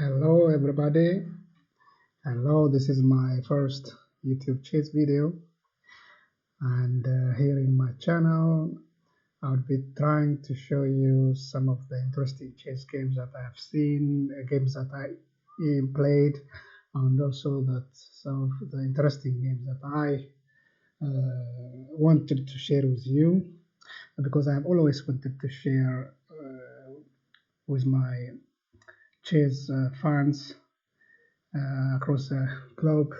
Hello everybody. Hello, this is my first YouTube chess video, and here in my channel I'll be trying to show you some of the interesting chess games that I have seen, games that I played, and also that some of the interesting games that I wanted to share with you, because I have always wanted to share with my chess fans across the globe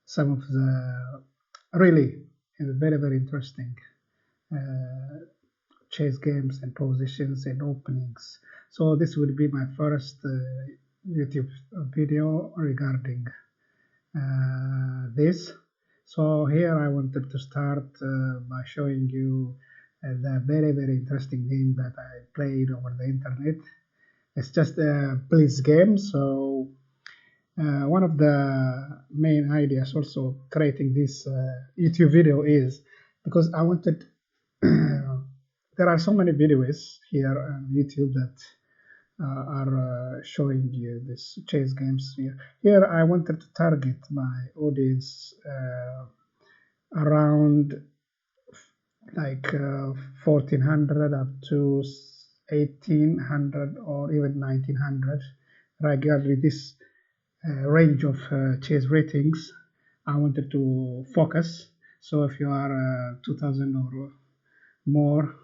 some of the really very interesting uh, chess games and positions and openings. So this would be my first YouTube video regarding this. So here I wanted to start by showing you the very interesting game that I played over the internet. It's just a blitz game, so one of the main ideas also creating this YouTube video is because I wanted there are so many videos here on YouTube that are showing you this chess games here. Here I wanted to target my audience around like 1400 up to 1800 or even 1900, regarding this range of chess ratings. I wanted to focus. So if you are 2000 or more,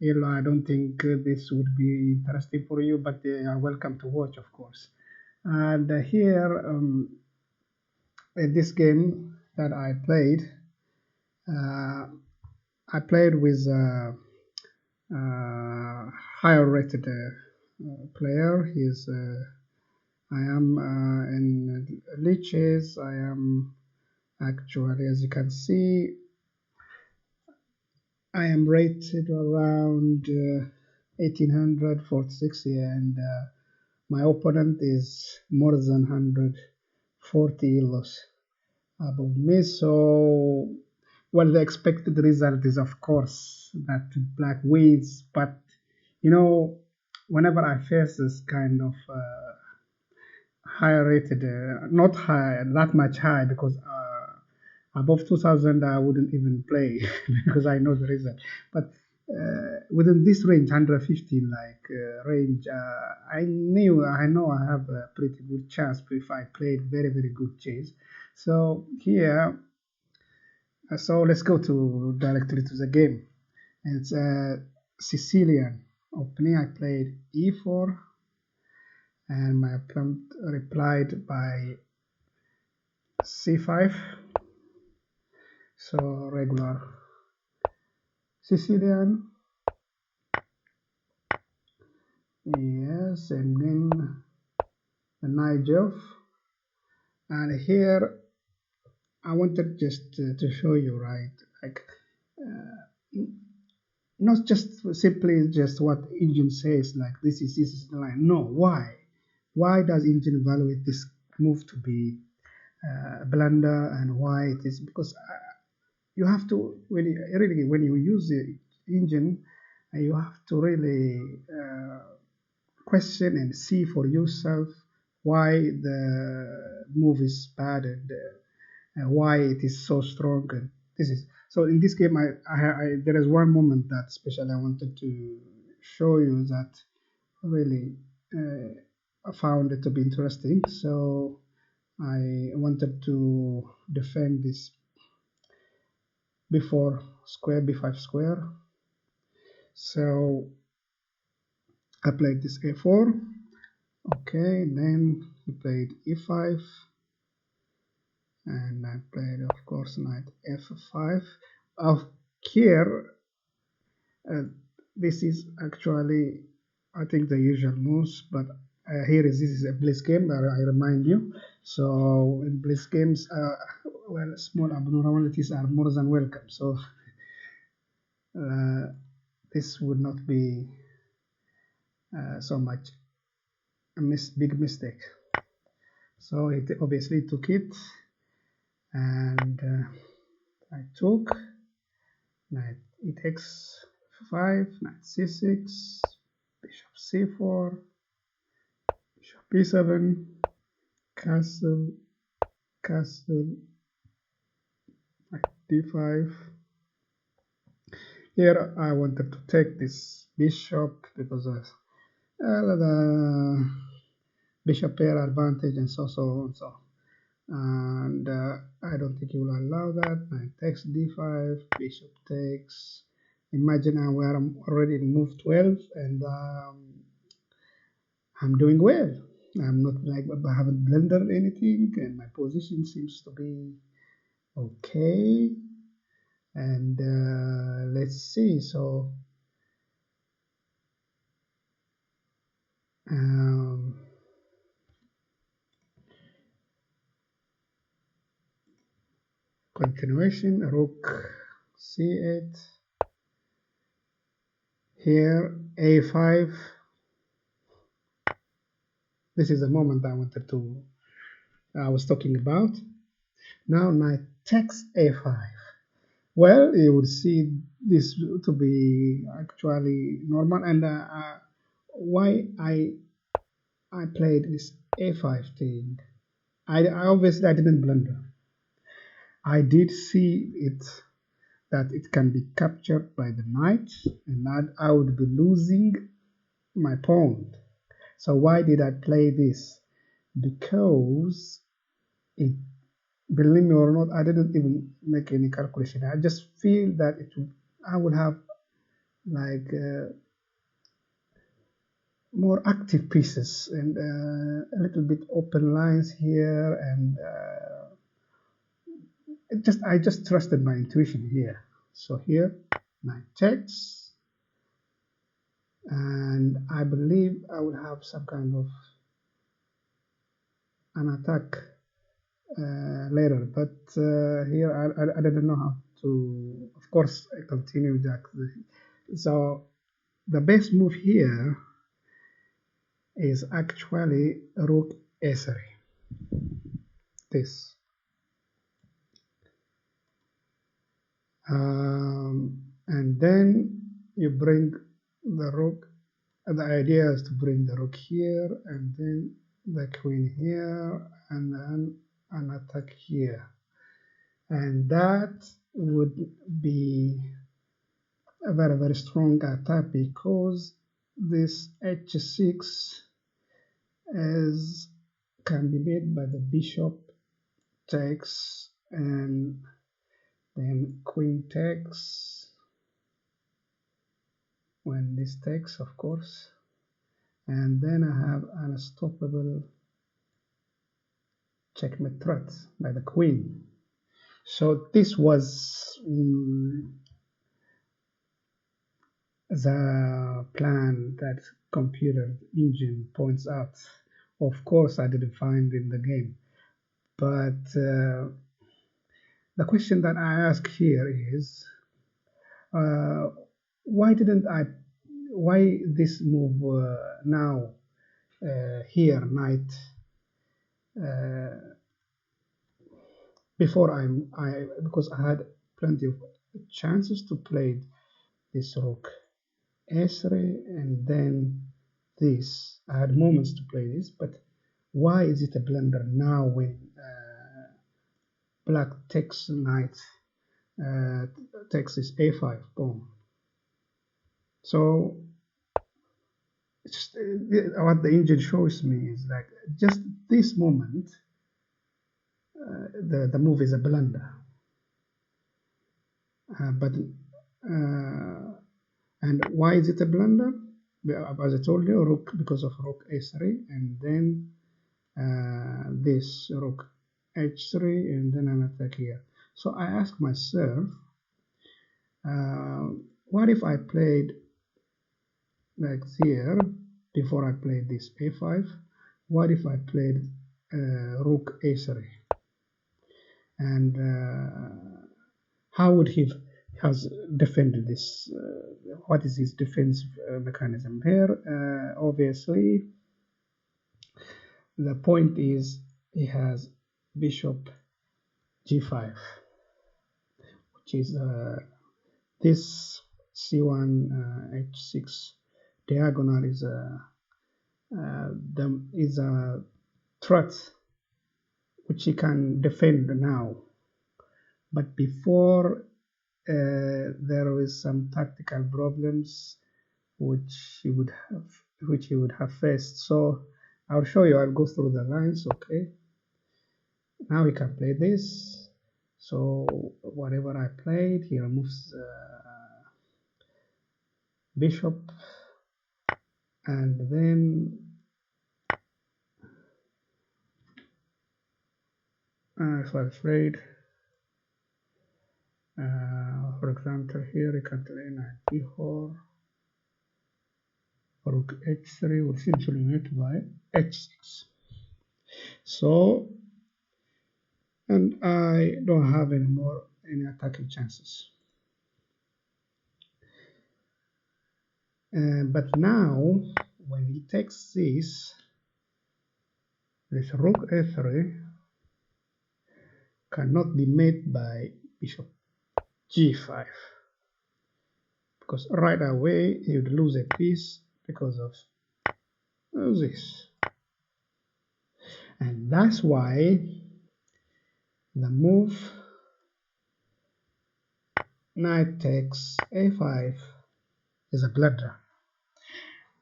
I don't think this would be interesting for you, but you are welcome to watch, of course. And here, in this game that uh, I played with higher rated player. I am in Liches. I am actually, as you can see, I am rated around 1846, and my opponent is more than 140 ELOs above me. So, well, the expected result is, of course, that black wins. But whenever I face this kind of higher rated, not high, that much high, because above 2000 I wouldn't even play because I know the result. But within this range, 115 range, I know I have a pretty good chance if I played very good chess. So here, so let's go to directly to the game. It's a Sicilian opening. I played e4, and my opponent replied by c5. So regular Sicilian, yes, and then the knight off. And here I wanted just to show you, right, like not just simply just what engine says, like this is the line. No, why does engine evaluate this move to be blunder, and why it is? Because you have to when you use the engine, you have to really question and see for yourself why the move is bad, and why it is so strong. And this is so in this game. There is one moment that especially I wanted to show you that really I found it to be interesting. So I wanted to defend this before square b5 square. So I played this a4. Okay, then he played e5, and I played, of course, knight f5. Here, this is actually, I think, the usual moves, but here is this is a blitz game. I remind you. So in blitz games, well, small abnormalities are more than welcome. So uh, this would not be so much a big mistake. So it obviously took it, and I took knight e takes 5, knight c6, bishop c4, b7, castle, castle, d5. Here I wanted to take this bishop because of the bishop pair advantage and so and so. And I don't think he will allow that. Knight takes d5, bishop takes. Imagine I'm already in move 12 and I'm doing well. I'm not like I haven't blundered anything, and my position seems to be okay. And let's see. So continuation, rook c8. Here a5. This is the moment I was talking about. Now knight takes a5. Well, you would see this to be actually normal, and why I played this a5 thing. I obviously I didn't blunder. I did see it that it can be captured by the knight, and that I would be losing my pawn. So why did I play this? Because it, believe me or not, I didn't even make any calculation. I just feel that I would have like more active pieces and a little bit open lines here, and I just trusted my intuition here. So here, knight takes, and I believe I will have some kind of an attack later, but here I didn't know how to. Of course, I continue Jack. So the best move here is actually rook a3. This. And then you bring the rook. The idea is to bring the rook here, and then the queen here, and then an attack here. And that would be a very, very strong attack because this h6 can be made by the bishop takes, and then queen takes when this takes, of course, and then I have an unstoppable checkmate threat by the queen. So this was the plan that computer engine points out. Of course, I didn't find in the game, but the question that I ask here is, why didn't I? Why this move now? Here, knight. Before because I had plenty of chances to play this rook a3 and then this. I had moments to play this, but why is it a blunder now when black takes knight, takes this a5 pawn? So just, what the engine shows me is like just this moment, the move is a blunder. And why is it a blunder? As I told you, rook, because of rook a3, and then this rook h3, and then an attack here. So I ask myself, what if I played like here before I played this a5? What if I played rook a3? And how would he has defended this? What is his defense mechanism here? Obviously, the point is he has bishop g5, which is this c1 h6 diagonal is there is a threat which he can defend now. But before, there is some tactical problems which he would have faced. So I'll show you. I'll go through the lines. Okay. Now we can play this. So whatever I played, he removes bishop, and then if I'm afraid, for example, here you can play knight b4, rook h3 will simply met by h6. So, and I don't have any attacking chances. But now, when he takes this rook a3 cannot be met by bishop g5, because right away he would lose a piece because of this. And that's why the move knight takes a5 is a blunder.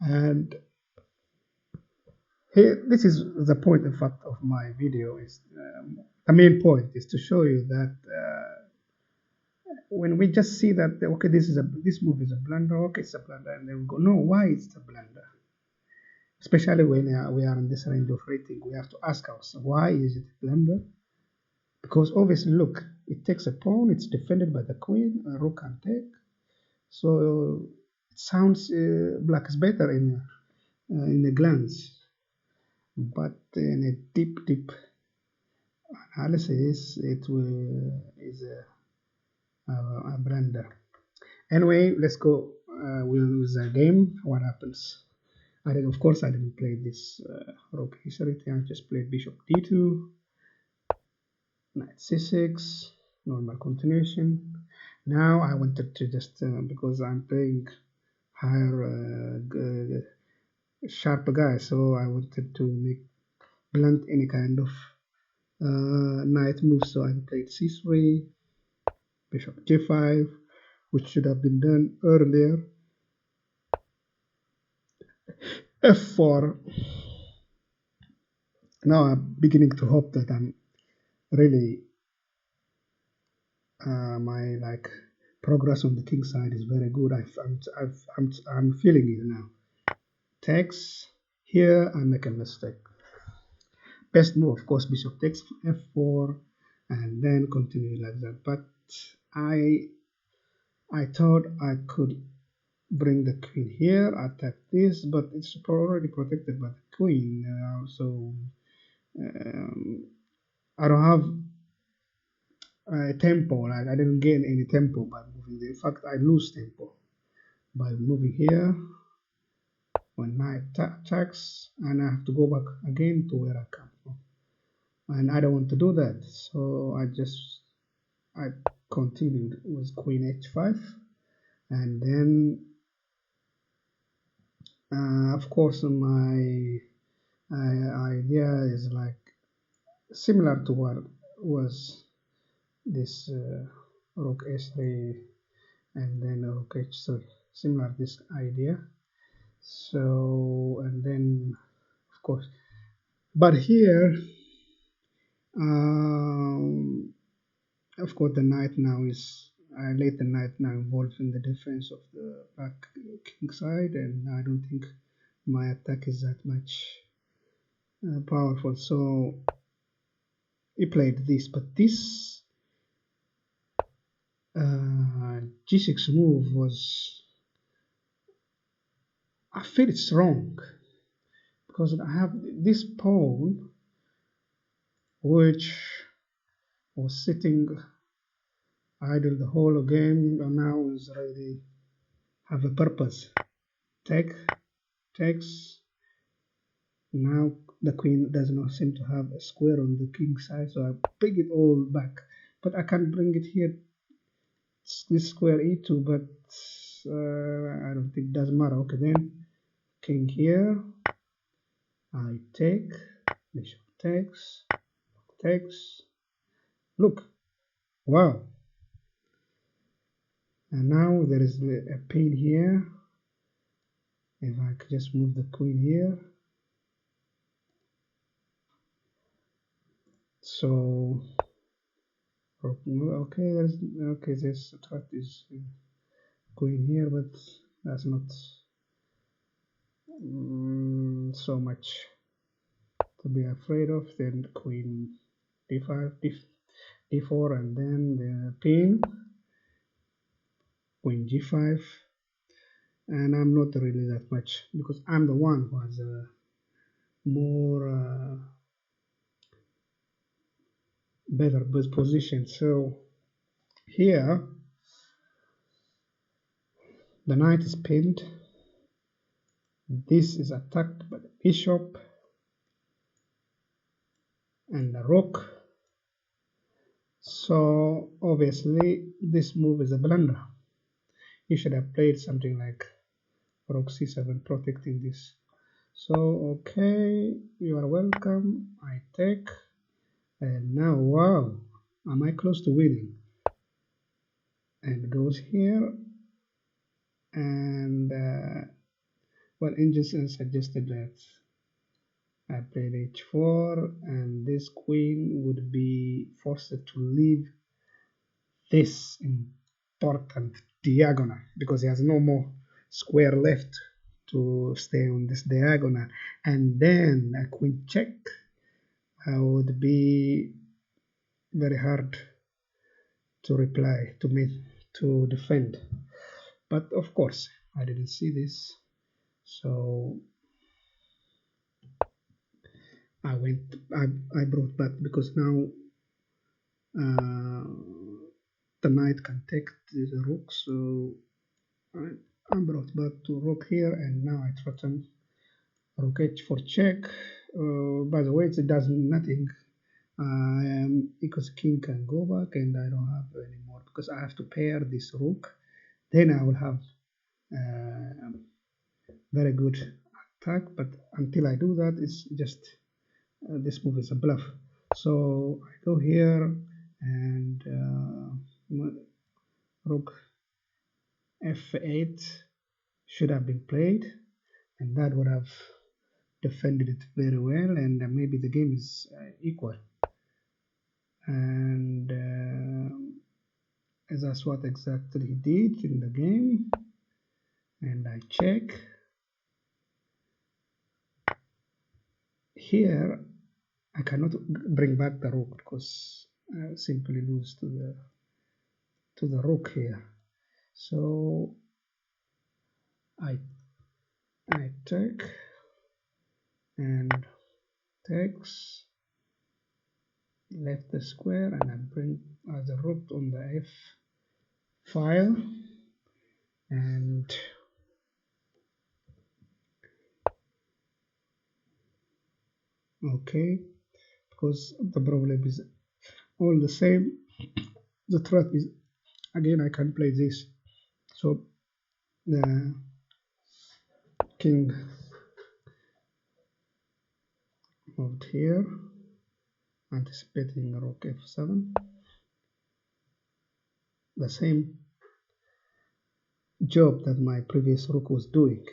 And here, this is the point, in fact, of my video. Is the main point is to show you that when we just see that, okay, this move is a blunder, okay, it's a blunder, and then we go, no, why it's a blunder? Especially when we are in this range of rating, we have to ask ourselves, why is it a blunder? Because obviously, look, it takes a pawn, it's defended by the queen, a rook can take. So it sounds black is better in a glance, but in a deep analysis, it is a blunder. Anyway, let's go with the game. What happens? Of course, I didn't play this rook history. I just played bishop d2, knight c6, normal continuation. Now I wanted to just because I'm playing higher sharp guy, so I wanted to make blunt any kind of knight move. So I played c3, bishop g5, which should have been done earlier. f4. Now I'm beginning to hope that I'm really my progress on the king side is very good. I'm feeling it now. Takes here, I make a mistake. Best move, of course, bishop takes f4, and then continue like that. But I thought I could bring the queen here, attack this, but it's already protected by the queen. So I don't have tempo. Like I didn't gain any tempo by moving there. In fact, I lose tempo by moving here. When knight attacks, and I have to go back again to where I come from, and I don't want to do that. So I continued with queen h5, and then of course my idea is like similar to what was this rook h3 and then rook h3, similar this idea. So, and then of course, but here of course the knight now is I let the knight now involved in the defense of the black king side, and I don't think my attack is that much powerful. So he played this, but this g6 move was, I feel it's wrong, because I have this pawn which was sitting idle the whole game, and now is already have a purpose. Takes. Now the queen does not seem to have a square on the king side, so I bring it all back. But I can bring it here, this square e2, but I don't think it doesn't matter. Okay, then king here, I take, bishop takes. Look, wow. And now there is a pin here. If I could just move the queen here. So, okay, this threat is queen here, but that's not so much to be afraid of. Then queen d5, d4, and then the pin, queen g5. And I'm not really that much because I'm the one who has a more better position. So here the knight is pinned. This is attacked by the bishop and the rook. So obviously this move is a blunder. You should have played something like rook c7 protecting this. So okay, you are welcome. I take, and now wow, am I close to winning? And goes here, and well, Angelson suggested that I played h4, and this queen would be forced to leave this important diagonal because he has no more square left to stay on this diagonal. And then a queen check would be very hard to reply, to defend. But of course, I didn't see this, so I brought back because now the knight can take the rook, so I brought back to rook here, and now I threaten rook h4 check. By the way, it does nothing because king can go back, and I don't have any more because I have to pair this rook. Then I will have very good attack, but until I do that, it's just this move is a bluff. So I go here and rook f8 should have been played, and that would have defended it very well, and maybe the game is equal. And that's what exactly he did in the game. And I check here. I cannot bring back the rook because I simply lose to the rook here. So I take and takes, left the square, and I bring the rook on the f file, and okay, because the problem is all the same. The threat is again I can play this, so the king moved here, anticipating rook f7, the same job that my previous rook was doing,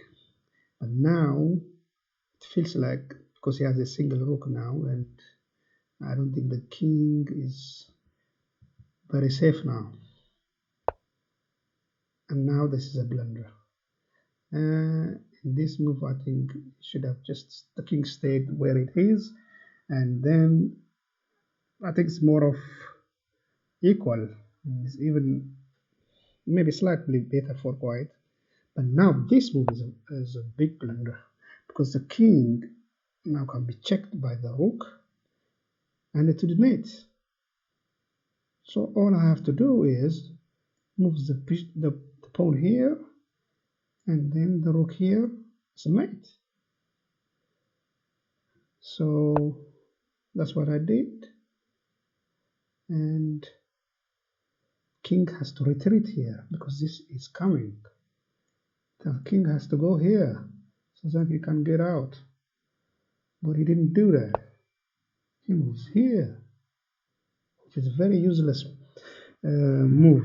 but now it feels like because he has a single rook now, and I don't think the king is very safe now. And now this is a blunder. In this move, I think should have just the king stayed where it is, and then I think it's more of equal. It's even maybe slightly better for white. But now this move is a big blunder because the king now can be checked by the rook and it would mate. So all I have to do is move the pawn here, and then the rook here is a mate. So that's what I did, and king has to retreat here because this is coming. The king has to go here so that he can get out. but he didn't do that. He moves here, which is a very useless move.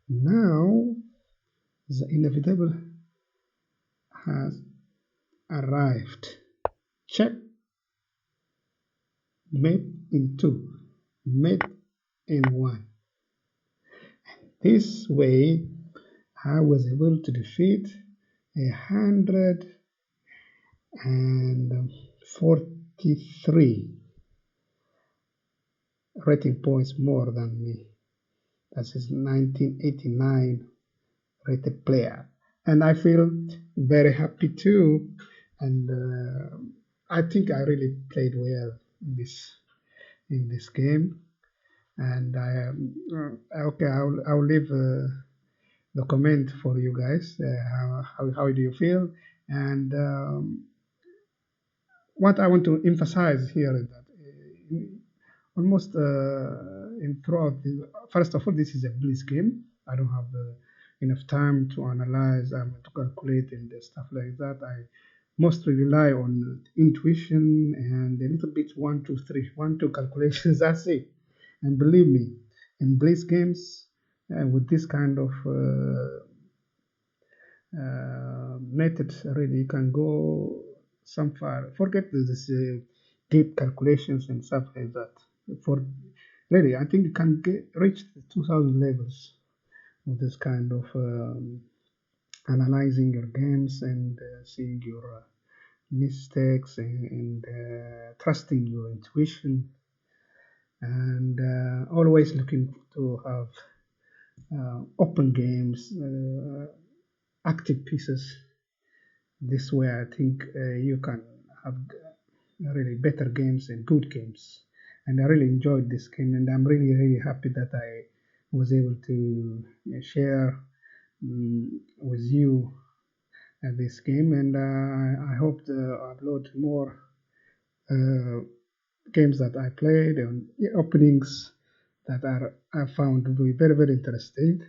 Now the inevitable has arrived. Check, mate in two, mate in one. This way, I was able to defeat 143 rating points more than me. That is 1989 rated player. And I feel very happy too. And I think I really played well in this game. And I am okay. I'll leave the comment for you guys. How do you feel? And what I want to emphasize here is that almost in throughout first of all, this is a bliss game. I don't have enough time to analyze and to calculate and stuff like that. I mostly rely on intuition and a little bit one, two, three, one, two calculations. That's it. And believe me, in bliss games, with this kind of methods, really, you can go some far. Forget this deep calculations and stuff like that. For really, I think you can reach the 2000 levels with this kind of analyzing your games and seeing your mistakes and trusting your intuition and always looking to have open games, active pieces. This way, I think you can have really better games and good games. And I really enjoyed this game, and I'm really, really happy that I was able to share with you this game. And I hope to upload more uh, games that I played and openings that are I found to be very, very interesting.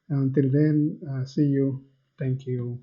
Until then, see you. Thank you.